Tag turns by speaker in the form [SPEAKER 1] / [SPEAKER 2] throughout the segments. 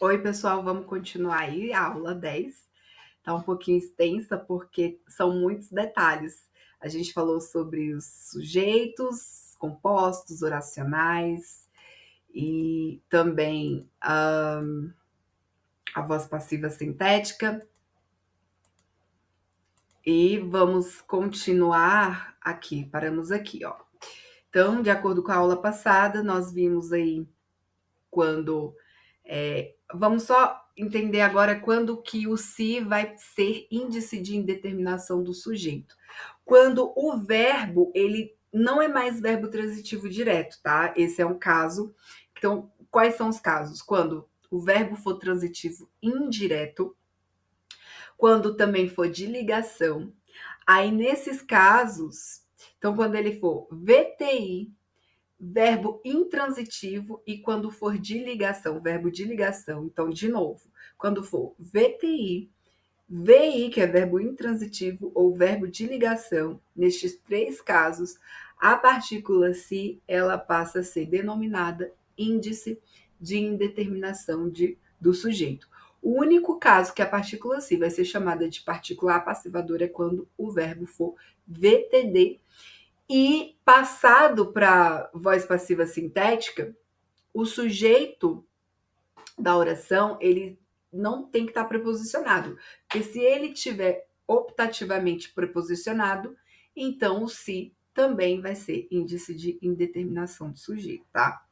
[SPEAKER 1] Oi, pessoal, vamos continuar aí a aula 10. Tá um pouquinho extensa porque são muitos detalhes. A gente falou sobre os sujeitos, compostos, oracionais e também a voz passiva sintética. E vamos continuar aqui, paramos aqui, ó. Então, de acordo com a aula passada, nós vimos aí quando vamos só entender agora quando que o se vai ser índice de indeterminação do sujeito. Quando o verbo, ele não é mais verbo transitivo direto, tá? Esse é um caso. Então, quais são os casos? Quando o verbo for transitivo indireto, quando também for de ligação. Aí, nesses casos, então, quando ele for VTI, verbo intransitivo e quando for de ligação, verbo de ligação. Então, de novo, quando for VTI, VI, que é verbo intransitivo, ou verbo de ligação, nestes três casos, a partícula se, ela passa a ser denominada índice de indeterminação do sujeito. O único caso que a partícula se vai ser chamada de partícula apassivadora é quando o verbo for VTD, e passado para voz passiva sintética, o sujeito da oração, ele não tem que estar preposicionado. Porque se ele tiver optativamente preposicionado, então o se também vai ser índice de indeterminação do sujeito, tá?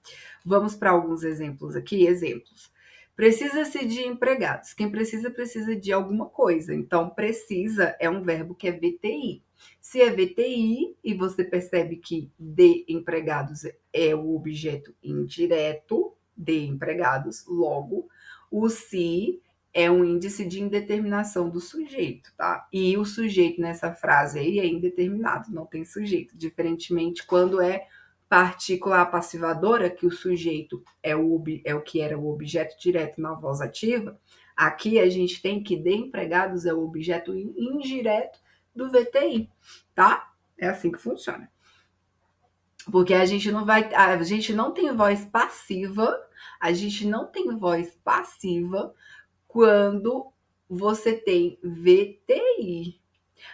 [SPEAKER 1] Vamos para alguns exemplos aqui. Exemplos. Precisa-se de empregados. Quem precisa, precisa de alguma coisa. Então, precisa é um verbo que é VTI. Se é VTI e você percebe que de empregados é o objeto indireto de empregados, logo, o se é um índice de indeterminação do sujeito, tá? E o sujeito nessa frase aí é indeterminado, não tem sujeito, diferentemente quando é partícula apassivadora, que o sujeito é o que era o objeto direto na voz ativa, aqui a gente tem que de empregados é o objeto indireto do VTI, tá? É assim que funciona. Porque a gente não tem voz passiva, a gente não tem voz passiva quando você tem VTI.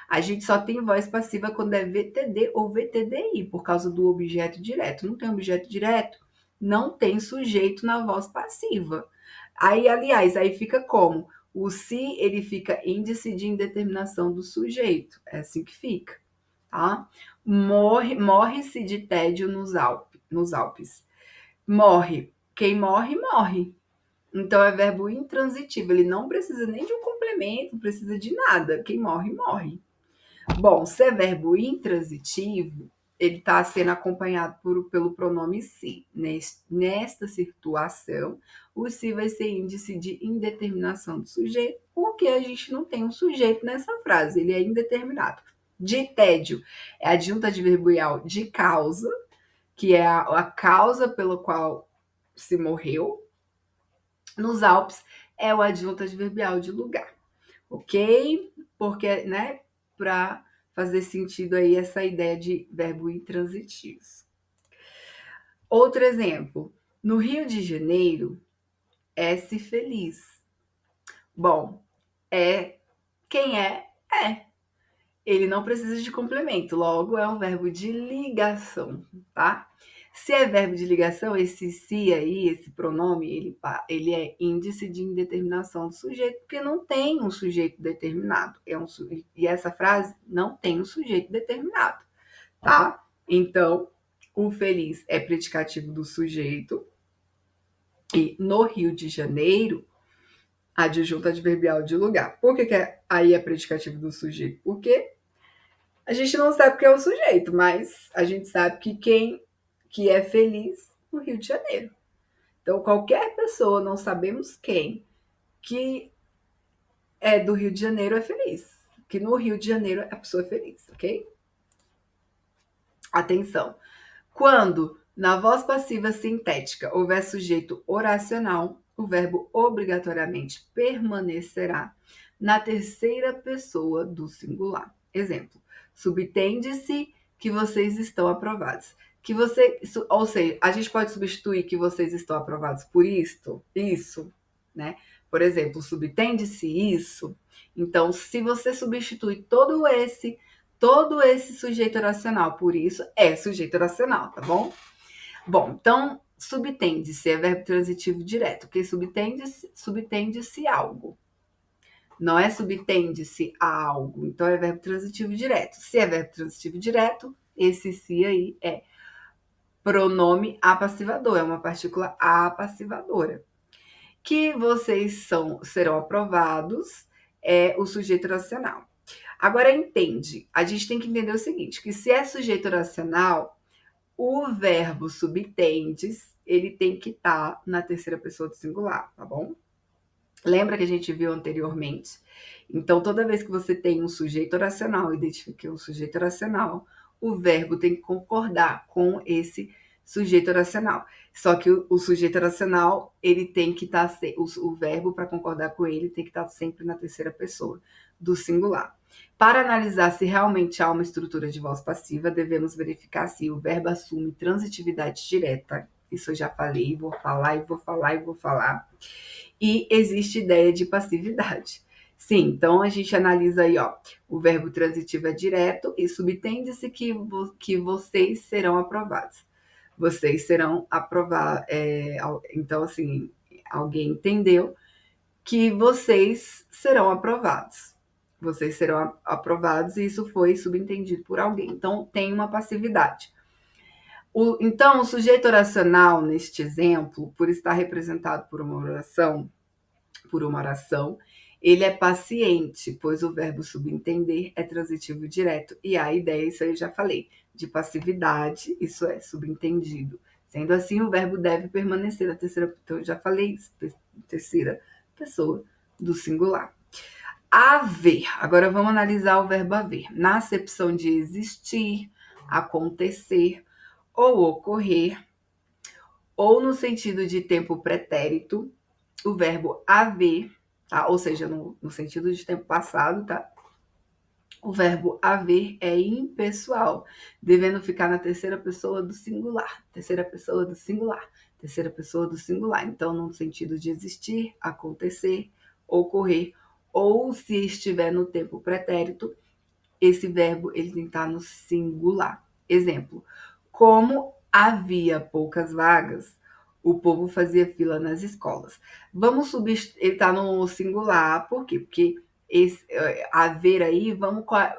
[SPEAKER 1] A gente só tem voz passiva quando é VTD ou VTDI, por causa do objeto direto. Não tem objeto direto, não tem sujeito na voz passiva. Aí, aliás, aí fica como? O se, ele fica índice de indeterminação do sujeito. É assim que fica, tá? Morre-se de tédio nos Alpes. Morre. Quem morre, morre. Então é verbo intransitivo, ele não precisa nem de um complemento, não precisa de nada. Quem morre, morre. Bom, se é verbo intransitivo, ele está sendo acompanhado pelo pronome se. Nesta situação, o se vai ser índice de indeterminação do sujeito, porque a gente não tem um sujeito nessa frase, ele é indeterminado. De tédio é adjunto adverbial de causa, que é a causa pela qual se morreu. Nos Alpes é o adjunto adverbial de lugar, ok? Porque, né, para fazer sentido aí essa ideia de verbo intransitivo. Outro exemplo, no Rio de Janeiro, é-se feliz. Bom, quem é. Ele não precisa de complemento, logo é um verbo de ligação, tá? Se é verbo de ligação, esse se aí, esse pronome, ele é índice de indeterminação do sujeito, porque não tem um sujeito determinado. E essa frase não tem um sujeito determinado, tá? Então, o feliz é predicativo do sujeito. E no Rio de Janeiro, adjunto adverbial de lugar. Por que aí é predicativo do sujeito? Porque a gente não sabe quem é o sujeito, mas a gente sabe que quem que é feliz no Rio de Janeiro. Então, qualquer pessoa, não sabemos quem, que é do Rio de Janeiro é feliz. Que no Rio de Janeiro a pessoa é feliz, ok? Atenção. Quando na voz passiva sintética houver sujeito oracional, o verbo obrigatoriamente permanecerá na terceira pessoa do singular. Exemplo: subtende-se que vocês estão aprovados. Ou seja, a gente pode substituir que vocês estão aprovados por isto, isso. né? Por exemplo, subtende-se isso. Então, se você substitui todo esse sujeito oracional por isso, é sujeito oracional, tá bom? Bom, então, subtende-se é verbo transitivo direto, porque subtende-se algo. Não é subtende-se a algo, então é verbo transitivo direto. Se é verbo transitivo direto, esse se aí é pronome apassivador, é uma partícula apassivadora. Que vocês serão aprovados é o sujeito oracional. Agora entende, a gente tem que entender o seguinte, que se é sujeito oracional, o verbo subtendes, ele tem que estar na terceira pessoa do singular, tá bom? Lembra que a gente viu anteriormente? Então, toda vez que você tem um sujeito oracional, identifique um sujeito oracional, o verbo tem que concordar com esse sujeito oracional. Só que o sujeito oracional, ele tem que estar, o verbo para concordar com ele tem que estar sempre na terceira pessoa do singular. Para analisar se realmente há uma estrutura de voz passiva, devemos verificar se o verbo assume transitividade direta. Isso eu já falei, vou falar e vou falar e vou falar. E existe ideia de passividade. Sim, então a gente analisa aí, ó, o verbo transitivo é direto e subtende-se que vocês serão aprovados. Vocês serão aprovados. Então, assim, alguém entendeu que vocês serão aprovados. Vocês serão aprovados e isso foi subentendido por alguém. Então, tem uma passividade. Então, o sujeito oracional, neste exemplo, por estar representado por uma oração, ele é paciente, pois o verbo subentender é transitivo direto. E a ideia, isso aí eu já falei, de passividade, isso é subentendido. Sendo assim, o verbo deve permanecer na terceira, então eu já falei isso, terceira pessoa do singular. Haver. Agora vamos analisar o verbo haver. Na acepção de existir, acontecer ou ocorrer, ou no sentido de tempo pretérito, o verbo haver, tá? Ou seja, no sentido de tempo passado, tá? O verbo haver é impessoal, devendo ficar na terceira pessoa do singular. Terceira pessoa do singular. Terceira pessoa do singular. Então, no sentido de existir, acontecer, ocorrer, ou se estiver no tempo pretérito, esse verbo ele tem que estar no singular. Exemplo: como havia poucas vagas, o povo fazia fila nas escolas. Vamos substituir, ele está no singular, por quê? Porque esse haver aí,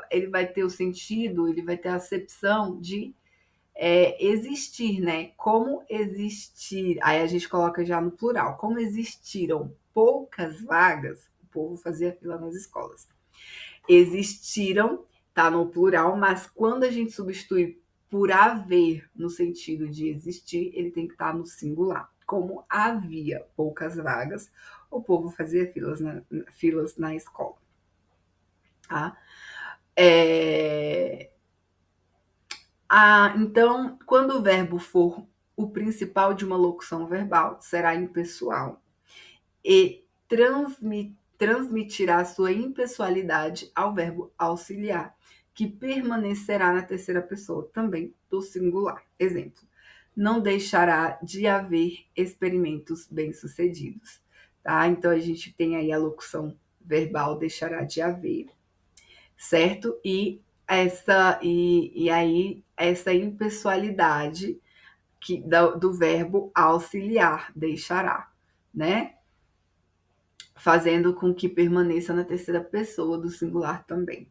[SPEAKER 1] ele vai ter o sentido, ele vai ter a acepção de existir, né? Como existir, aí a gente coloca já no plural, como existiram poucas vagas, o povo fazia fila nas escolas. Existiram, tá no plural, mas quando a gente substitui por haver no sentido de existir, ele tem que estar no singular. Como havia poucas vagas, o povo fazia filas na escola. Tá? Então, quando o verbo for o principal de uma locução verbal, será impessoal e transmitirá sua impessoalidade ao verbo auxiliar, que permanecerá na terceira pessoa, também do singular. Exemplo: não deixará de haver experimentos bem-sucedidos. Tá? Então, a gente tem aí a locução verbal deixará de haver, certo? E aí essa impessoalidade do verbo auxiliar, deixará, né? Fazendo com que permaneça na terceira pessoa do singular também.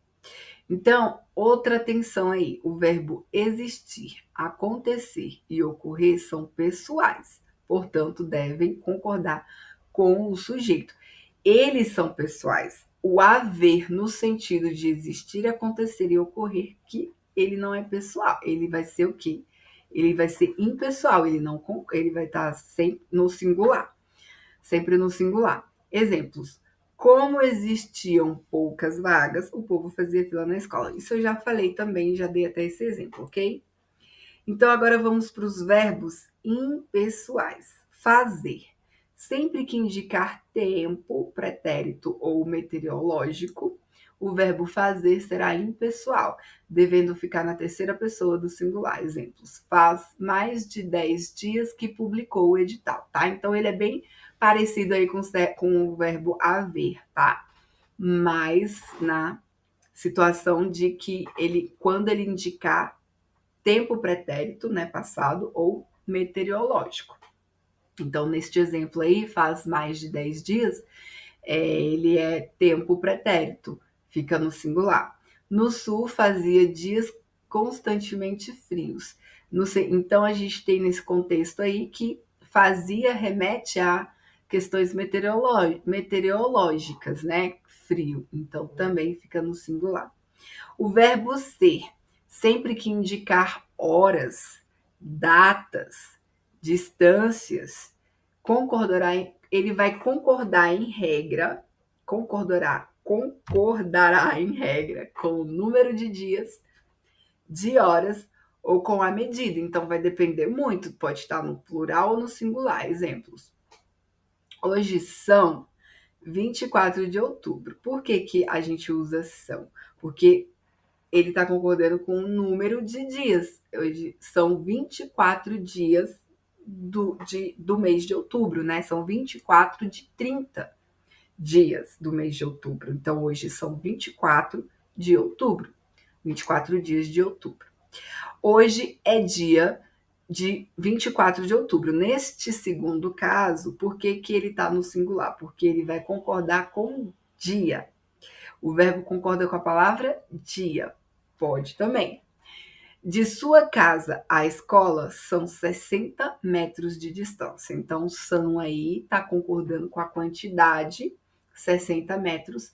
[SPEAKER 1] Então, outra atenção aí, o verbo existir, acontecer e ocorrer são pessoais, portanto, devem concordar com o sujeito. Eles são pessoais. O haver, no sentido de existir, acontecer e ocorrer, que ele não é pessoal. Ele vai ser o quê? Ele vai ser impessoal, ele vai estar sempre no singular. Sempre no singular. Exemplos: como existiam poucas vagas, o povo fazia fila na escola. Isso eu já falei também, já dei até esse exemplo, ok? Então, agora vamos para os verbos impessoais. Fazer. Sempre que indicar tempo, pretérito ou meteorológico, o verbo fazer será impessoal, devendo ficar na terceira pessoa do singular. Exemplos: faz mais de 10 dias que publicou o edital, tá? Então, ele é bem parecido aí com o verbo haver, tá? Mas na situação de que ele, quando ele indicar tempo pretérito, né, passado ou meteorológico. Então, neste exemplo aí, faz mais de 10 dias, ele é tempo pretérito, fica no singular. No sul, fazia dias constantemente frios. Então, a gente tem nesse contexto aí que fazia remete a questões meteorológicas, né? Frio. Então, também fica no singular. O verbo ser, sempre que indicar horas, datas, distâncias, ele vai concordar em regra, concordará em regra com o número de dias, de horas ou com a medida. Então vai depender muito, pode estar no plural ou no singular. Exemplos. Hoje são 24 de outubro. Por que, que a gente usa são? Porque ele está concordando com o número de dias. Hoje são 24 dias do mês de outubro, né? São 24 de 30 dias do mês de outubro. Então, hoje são 24 de outubro. 24 dias de outubro. Hoje é dia de 24 de outubro. Neste segundo caso, por que, que ele está no singular? Porque ele vai concordar com dia. O verbo concorda com a palavra dia. Pode também. De sua casa à escola são 60 metros de distância. Então, são aí está concordando com a quantidade, 60 metros,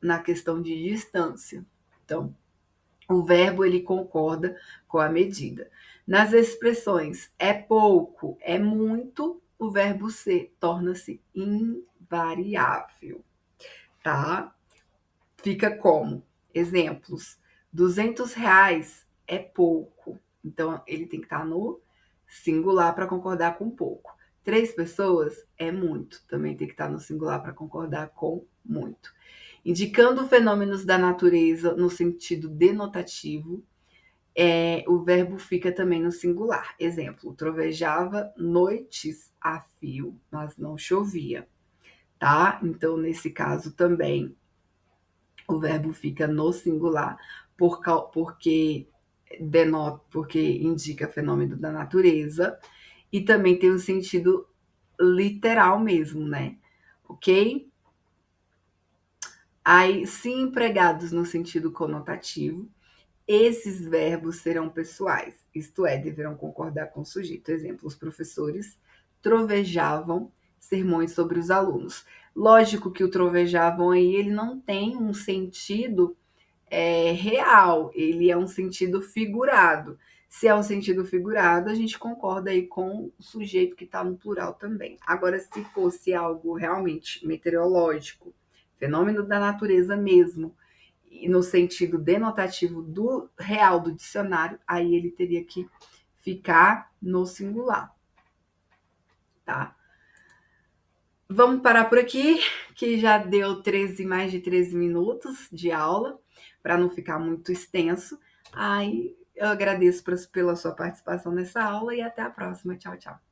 [SPEAKER 1] na questão de distância. Então, o verbo ele concorda com a medida. Nas expressões é pouco, é muito, o verbo ser torna-se invariável, tá? Fica como? Exemplos. R$ 200 é pouco. Então, ele tem que estar no singular para concordar com pouco. 3 pessoas é muito. Também tem que estar no singular para concordar com muito. Indicando fenômenos da natureza no sentido denotativo, o verbo fica também no singular. Exemplo, trovejava noites a fio, mas não chovia, tá? Então, nesse caso também, o verbo fica no singular porque indica fenômeno da natureza e também tem um sentido literal mesmo, né? Ok? Aí, se empregados no sentido conotativo, esses verbos serão pessoais, isto é, deverão concordar com o sujeito. Exemplo, os professores trovejavam sermões sobre os alunos. Lógico que o trovejavam aí, ele não tem um sentido real, ele é um sentido figurado. Se é um sentido figurado, a gente concorda aí com o sujeito que está no plural também. Agora, se fosse algo realmente meteorológico, fenômeno da natureza mesmo, e no sentido denotativo do real do dicionário, aí ele teria que ficar no singular, tá? Vamos parar por aqui, que já deu mais de 13 minutos de aula, para não ficar muito extenso. Aí eu agradeço pela sua participação nessa aula e até a próxima. Tchau, tchau.